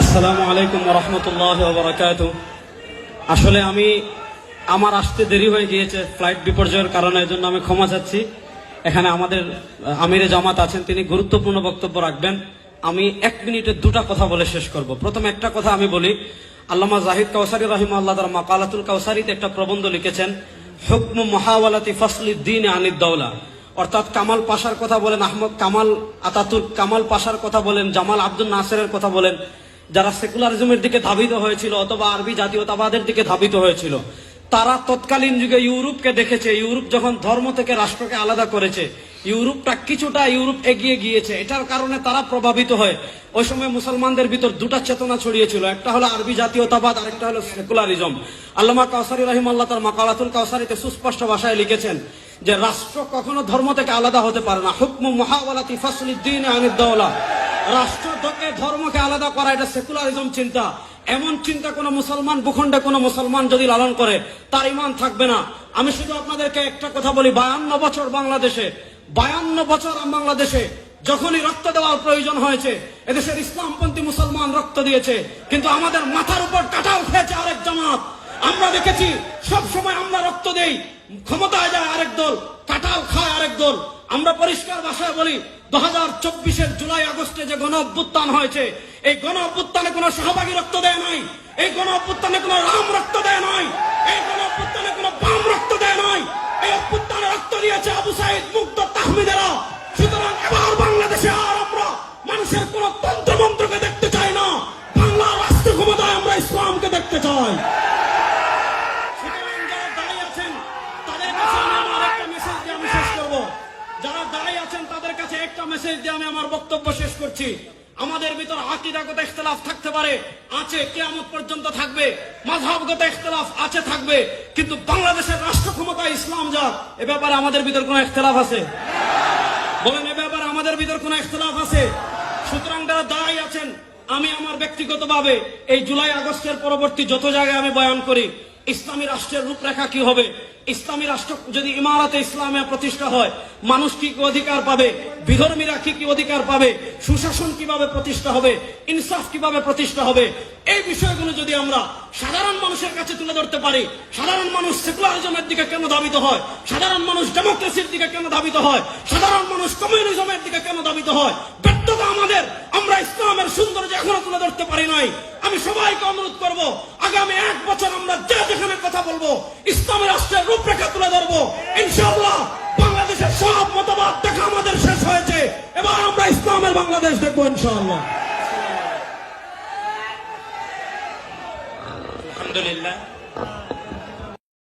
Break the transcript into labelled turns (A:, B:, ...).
A: আসসালামু আলাইকুম ওয়া রাহমাতুল্লাহি ওয়া বারাকাতুহু। আসলে আমার আসতে দেরি হয়ে গিয়েছে ফ্লাইট বিপর্যয়ের কারণে, এজন্য আমি ক্ষমা চাচ্ছি। এখানে আমাদের আমিরে জামাত আছেন, তিনি গুরুত্বপূর্ণ বক্তব্য রাখবেন। আমি 1 মিনিটে 2টা কথা বলে শেষ করব। প্রথম একটা কথা আমি বলি, আল্লামা জাহিদ কাউসারী রাহিমাহুল্লাহ তার মাকালাতুল কাউসারীতে একটা প্রবন্ধ লিখেছেন, হুকমু মুহাওয়ালাতি ফাসলিদ দ্বীন আনিদ দাওলা। অর্থাৎ কামাল পাশার কথা বলেন, আহমদ কামাল আতাতুর্ক কামাল পাশার কথা বলেন, জামাল আব্দুল নাসেরের কথা বলেন, যারা সেকুলারিজমের দিকে ধাবিত হয়েছিল অথবা আরবি জাতীয়তাবাদের দিকে ধাবিত হয়েছিল, তারা তৎকালীন যুগে ইউরোপকে দেখেছে। ইউরোপ যখন ধর্ম থেকে রাষ্ট্রকে আলাদা করেছে, ইউরোপটা কিছুটা এগিয়ে গিয়েছে। এটার কারণে তারা প্রভাবিত হয়। ওই সময় মুসলমানদের ভিতর 2টা চেতনা ছড়িয়েছিল, একটা হলো আরবি জাতীয়তাবাদ, আরেকটা হলো সেকুলারিজম। আল্লামা কাউসারী রাহিমাহুল্লাহ তার মাকালাতুল কাউসারীতে সুস্পষ্ট ভাষায় লিখেছেন যে রাষ্ট্র কখনো ধর্ম থেকে আলাদা হতে পারে না। হুকমু মুহাওয়ালাতি ফাসলিদ দ্বীন আনিদ দাওলা। রাষ্ট্র থেকে ধর্মকে আলাদা করা, এটা সেকুলারিজম চিন্তা। এমন চিন্তা কোন মুসলমান ভূখণ্ডে কোন মুসলমান যদি লালন করে, তার ঈমান থাকবে না। আমি শুধু আপনাদেরকে একটা কথা বলি, 52 বছর বাংলাদেশে যখনই রক্ত দেওয়ার প্রয়োজন হয়েছে, এদেশের ইসলামপন্থী মুসলমান রক্ত দিয়েছে, কিন্তু আমাদের মাথার উপর কাঁঠাল খেয়েছে আরেক জামাত। আমরা দেখেছি সব সময় আমরা রক্ত দেই, ক্ষমতায় যায় আরেক দল, কাঁঠাল খায় আরেক দল। আমরা পরিষ্কার ভাষায় বলি, 2024-এর জুলাই আগস্টে যে গণ অভ্যুত্থান হয়েছে, এই গণ অভ্যুত্থানে কোনো সহভাগী রক্ত দেয় নাই, এই গণ অভ্যুত্থানে কোনো রাম রক্ত দেয় নাই, এই গণ অভ্যুত্থানে কোনো বাম রক্ত দেয় নাই, এই অভ্যুত্থানে রক্ত দিয়েছে আবু সাইদ মুগ্ধ তাহমিদেরা। সুতরাং এবার বাংলাদেশে আর আমরা মানুষের কোন তন্ত্রমন্ত্রকে দেখতে চাই না, বাংলার রাষ্ট্র ক্ষমতায় আমরা ইসলামকে দেখতে চাই। যারা দাঁড়িয়ে আছেন তাদের কাছে একটা মেসেজ দিয়ে আমি আমার বক্তব্য শেষ করছি। আমাদের ভিতর আকীদাগত ইখতিলাফ থাকতে পারে, আছে, কিয়ামত পর্যন্ত থাকবে। মাযহাবগত ইখতিলাফ আছে, থাকবে, কিন্তু বাংলাদেশের রাষ্ট্র ক্ষমতায় ইসলাম যাক, এ ব্যাপারে আমাদের ভিতর কোনো ইখতিলাফ আছে? বলেন, এ ব্যাপারে আমাদের ভিতর কোনো ইখতিলাফ আছে? সুতরাং যারা দাঁড়িয়ে আছেন, আমি আমার ব্যক্তিগতভাবে এই জুলাই আগস্টের পরবর্তী যত জায়গায় আমি বয়ান করি, ইসলামী রাষ্ট্রের রূপরেখা কি হবে, ইসলামী রাষ্ট্র যদি ইমারতে ইসলামে প্রতিষ্ঠা হয়, মানুষ কি কি অধিকার পাবে, বিধর্মীরা কি কি অধিকার পাবে, সুশাসন কিভাবে প্রতিষ্ঠা হবে, ইনসাফ কিভাবে প্রতিষ্ঠা হবে, এই বিষয়গুলো যদি আমরা সাধারণ মানুষের কাছে তুলে ধরতে পারি, সাধারণ মানুষ সেকুলারিজমের দিকে কেন ধাবিত হয়, সাধারণ মানুষ ডেমোক্রেসির দিকে কেন ধাবিত হয়, সাধারণ মানুষ কমিউনিজমের দিকে কেন ধাবিত হয়, ব্যর্থতা আমাদের, আমরা ইসলামের সৌন্দর্য এখনো তুলে ধরতে পারি নাই। আমি সবাইকে অনুরোধ করব, আগামী 1 বছর আমরা যেখানে কথা বলবো, ইসলামী রাষ্ট্রের রূপরেখা তুলে ধরবো। ইনশাআল্লাহ বাংলাদেশের সব মতবাদ দেখা আমাদের শেষ হয়েছে, এবার আমরা ইসলামের বাংলাদেশ দেখবো ইনশাআল্লাহ।
B: আলহামদুলিল্লাহ।